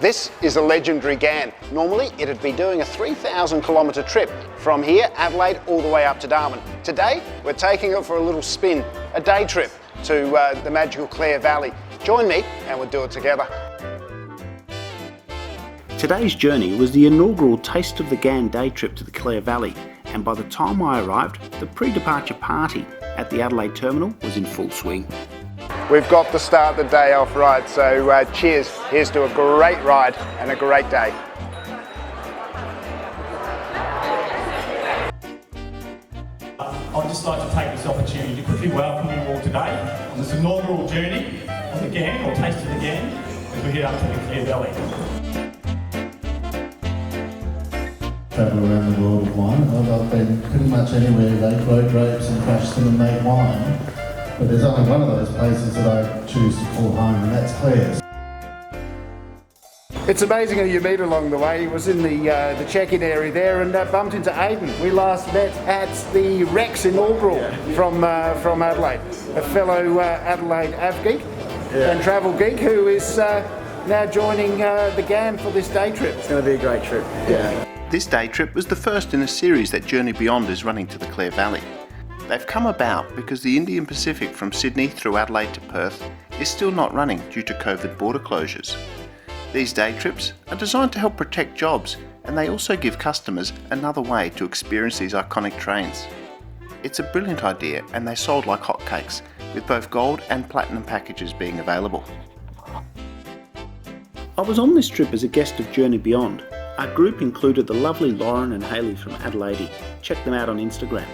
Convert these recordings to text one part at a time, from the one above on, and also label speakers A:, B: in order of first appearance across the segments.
A: This is a legendary Ghan. Normally it'd be doing a 3,000 kilometre trip from here, Adelaide, all the way up to Darwin. Today we're taking it for a little spin, a day trip to the magical Clare Valley. Join me and we'll do it together.
B: Today's journey was the inaugural Taste of the Ghan day trip to the Clare Valley, and by the time I arrived, the pre-departure party at the Adelaide Terminal was in full swing.
A: We've got to start the day off right, so cheers. Here's to a great ride and a great day.
C: I'd just like to take this opportunity to quickly welcome you all today on this inaugural journey of the Ghan, or Taste of the Ghan, as we head up to the Clare Valley.
D: Travel around the world of wine. I've been pretty much anywhere they grow grapes and crush them and make wine. But there's only one of those places that I choose to call home, and that's Clare's.
E: It's amazing who you meet along the way. He was in the check-in area there and bumped into Aidan. We last met at the Rex inaugural from Adelaide. A fellow Adelaide Av geek and travel geek who is now joining the Ghan for this day trip.
F: It's going to be a great trip. Yeah.
B: This day trip was the first in a series that Journey Beyond is running to the Clare Valley. They've come about because the Indian Pacific from Sydney through Adelaide to Perth is still not running due to COVID border closures. These day trips are designed to help protect jobs, and they also give customers another way to experience these iconic trains. It's a brilliant idea, and they sold like hotcakes, with both gold and platinum packages being available. I was on this trip as a guest of Journey Beyond. Our group included the lovely Lauren and Hayley from Adelaide. Check them out on Instagram.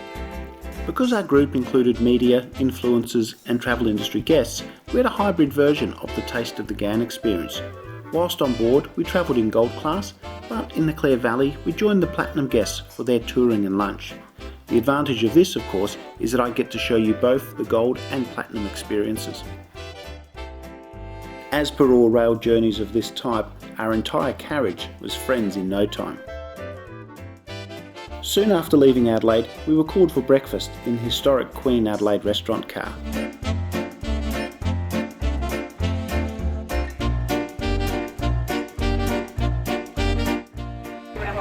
B: Because our group included media, influencers and travel industry guests, we had a hybrid version of the Taste of the Ghan experience. Whilst on board, we travelled in gold class, but in the Clare Valley, we joined the platinum guests for their touring and lunch. The advantage of this, of course, is that I get to show you both the gold and platinum experiences. As per all rail journeys of this type, our entire carriage was friends in no time. Soon after leaving Adelaide, we were called for breakfast in the historic Queen Adelaide restaurant car.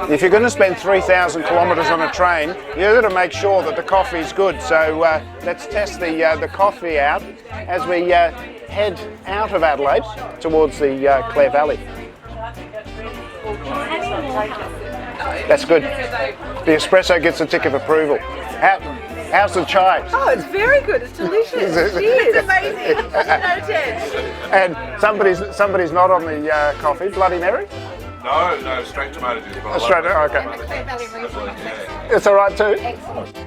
A: If you're going to spend 3,000 kilometres on a train, you've got to make sure that the coffee's good. So let's test the coffee out as we head out of Adelaide towards the Clare Valley. That's good. The espresso gets a tick of approval. How's the chai?
G: Oh, it's very good. It's delicious. It's amazing. 10 out of 10.
A: And somebody's not on the coffee. Bloody Mary?
H: No, straight tomato juice.
A: Straight, okay.
H: Yeah.
A: It's all right too.
G: Excellent.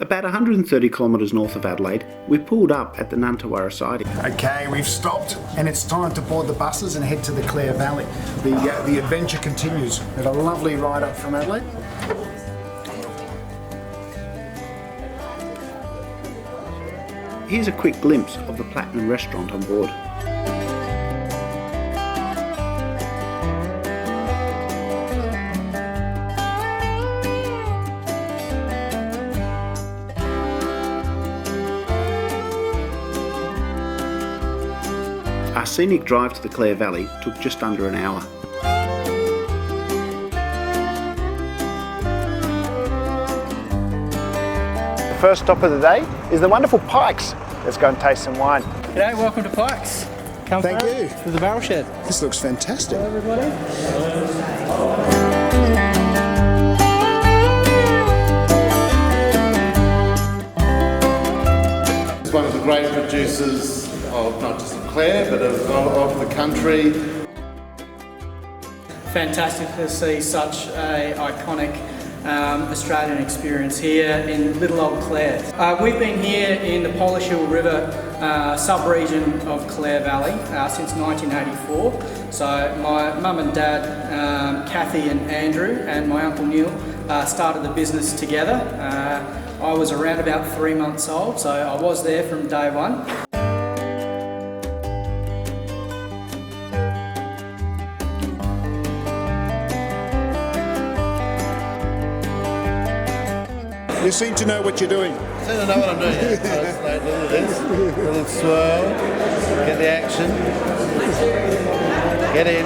B: About 130 kilometres north of Adelaide, we pulled up at the Nantawarra Siding.
E: Okay, we've stopped and it's time to board the buses and head to the Clare Valley. The adventure continues. We had a lovely ride up from Adelaide.
B: Here's a quick glimpse of the Platinum restaurant on board. Our scenic drive to the Clare Valley took just under an hour.
A: The first stop of the day is the wonderful Pikes. Let's go and taste some wine.
F: G'day, welcome to Pikes. Come
E: Thank
F: through
E: you.
F: to the barrel shed.
E: This looks fantastic.
F: Hello everybody.
D: He's one of the great producers of not just of Clare, but of the country.
F: Fantastic to see such an iconic Australian experience here in little old Clare. We've been here in the Polish Hill River sub-region of Clare Valley since 1984. So my mum and dad, Kathy and Andrew, and my uncle Neil started the business together. I was around about 3 months old, so I was there from day one.
E: You seem to know what you're doing.
D: I seem to know what I'm doing. Yeah. So it's like a little swirl, get the action, get in.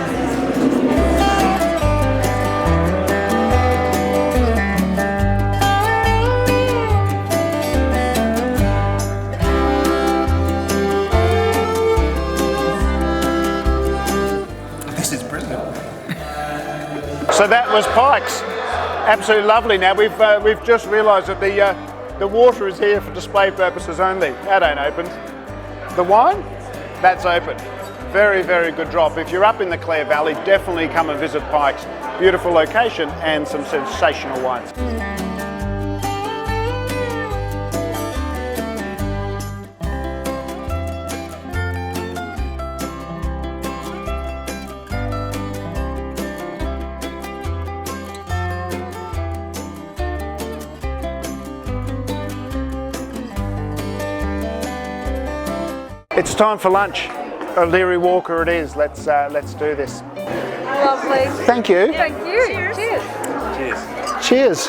A: So that was Pikes. Absolutely lovely. Now we've just realised that the water is here for display purposes only. That ain't opened. The wine, that's open. Very, very good drop. If you're up in the Clare Valley, definitely come and visit Pikes. Beautiful location and some sensational wines. It's time for lunch. O'Leary Walker it is. Let's do this.
G: Lovely.
A: Thank you.
G: Thank you. Cheers.
A: Cheers.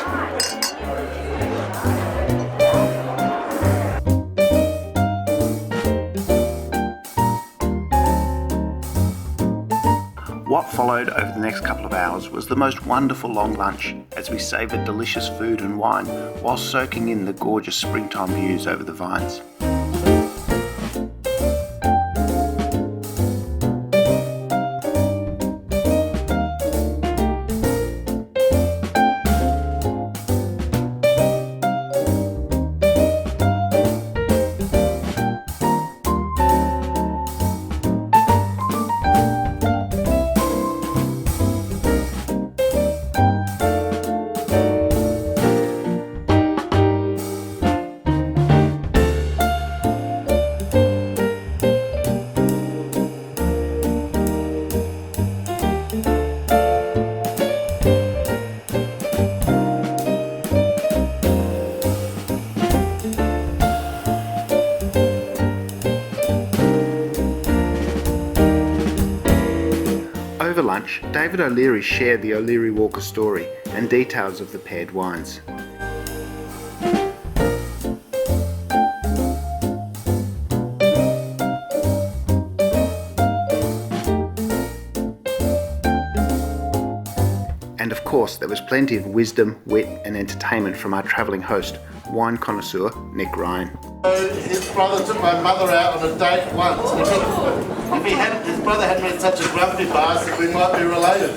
B: What followed over the next couple of hours was the most wonderful long lunch as we savoured delicious food and wine while soaking in the gorgeous springtime views over the vines. Over lunch, David O'Leary shared the O'Leary Walker story and details of the paired wines. And of course, there was plenty of wisdom, wit and entertainment from our travelling host, wine connoisseur Nick Ryan.
D: His brother took my mother out on a date once. If his brother hadn't been such a grumpy bastard, we might be related.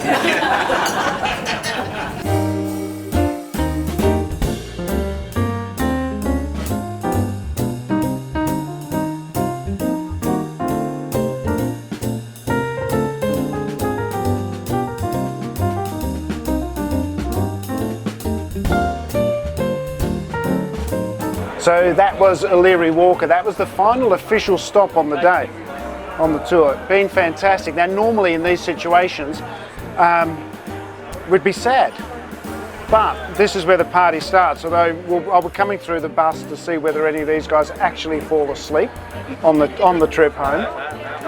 A: So that was O'Leary Walker. That was the final official stop on the day, on the tour. Been fantastic. Now normally in these situations, we'd be sad. But this is where the party starts. Although I'll be coming through the bus to see whether any of these guys actually fall asleep on the trip home.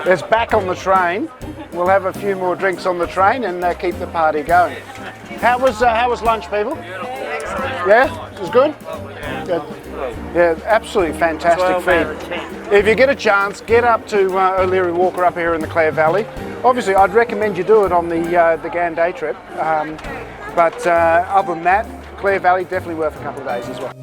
A: There's back on the train. We'll have a few more drinks on the train and keep the party going. How was lunch, people? Yeah, it was good. Yeah, absolutely fantastic feed. If you get a chance, get up to O'Leary Walker up here in the Clare Valley. Obviously, I'd recommend you do it on the Ghan day trip. But other than that, Clare Valley definitely worth a couple of days as well.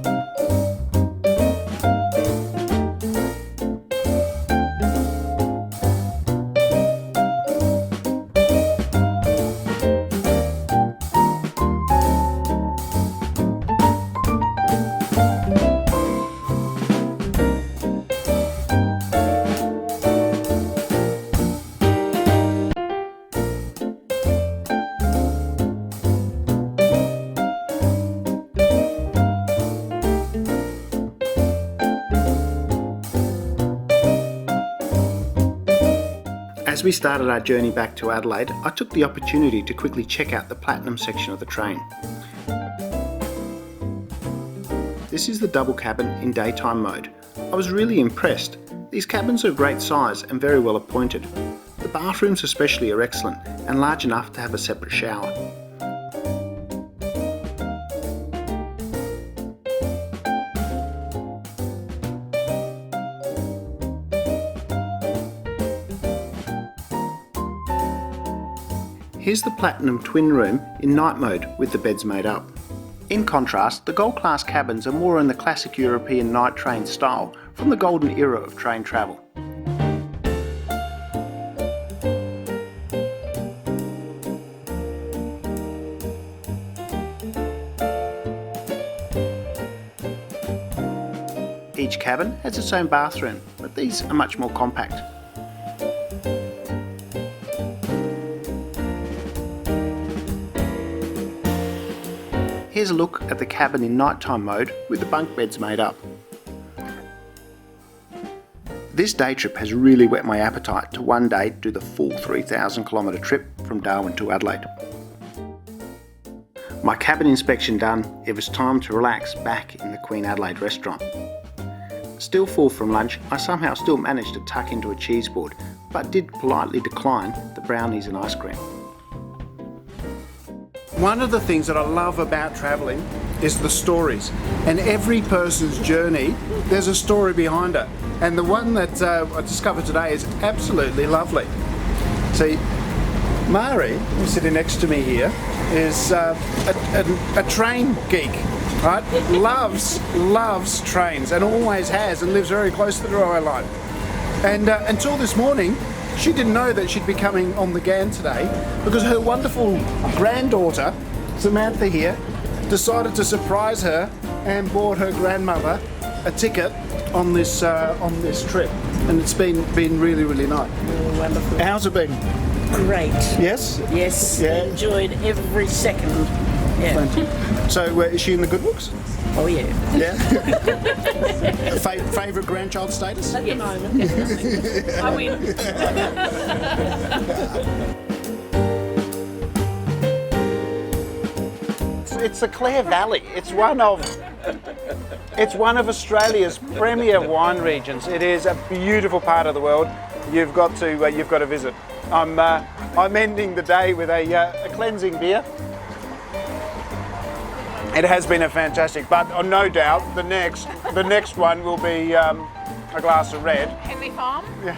B: As we started our journey back to Adelaide, I took the opportunity to quickly check out the Platinum section of the train. This is the double cabin in daytime mode. I was really impressed. These cabins are great size and very well appointed. The bathrooms especially are excellent and large enough to have a separate shower. Here's the Platinum twin room in night mode with the beds made up. In contrast, the Gold Class cabins are more in the classic European night train style from the golden era of train travel. Each cabin has its own bathroom, but these are much more compact. Here's a look at the cabin in nighttime mode with the bunk beds made up. This day trip has really whet my appetite to one day do the full 3,000 kilometre trip from Darwin to Adelaide. My cabin inspection done, it was time to relax back in the Queen Adelaide restaurant. Still full from lunch, I somehow still managed to tuck into a cheese board, but did politely decline the brownies and ice cream.
E: One of the things that I love about travelling is the stories, and every person's journey, there's a story behind it. And the one that I discovered today is absolutely lovely. See, Mari, who's sitting next to me here, is a train geek, right? Loves trains and always has, and lives very close to the railway line. And until this morning, she didn't know that she'd be coming on the Ghan today because her wonderful granddaughter, Samantha here, decided to surprise her and bought her grandmother a ticket on this trip, and it's been really, really nice.
I: Oh, wonderful.
E: How's it been?
I: Great.
E: Yes?
I: Yes,
E: Yeah.
I: enjoyed every second. Yeah.
E: So is she in the good books?
I: Oh yeah.
E: Yeah. Favourite grandchild status?
I: At the moment, definitely. I win.
A: It's the Clare Valley. It's one of Australia's premier wine regions. It is a beautiful part of the world. You've got to visit. I'm ending the day with a cleansing beer. It has been a fantastic, but no doubt the next one will be a glass of red.
G: Henley Farm.
A: Yeah.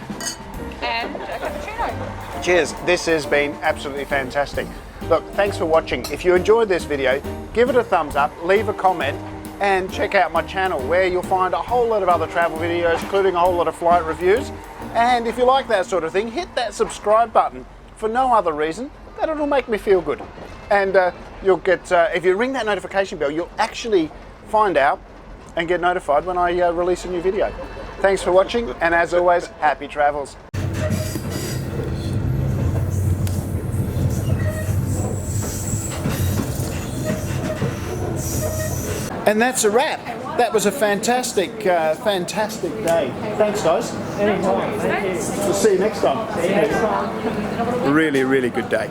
G: And a cappuccino.
A: Cheers. This has been absolutely fantastic. Look, thanks for watching. If you enjoyed this video, give it a thumbs up, leave a comment, and check out my channel where you'll find a whole lot of other travel videos, including a whole lot of flight reviews. And if you like that sort of thing, hit that subscribe button for no other reason that it'll make me feel good. And you'll get, if you ring that notification bell, you'll actually find out and get notified when I release a new video. Thanks for watching, and as always, happy travels. And that's a wrap. That was a fantastic day. Thanks, guys. Anytime. We'll see you next time. Really, really good day.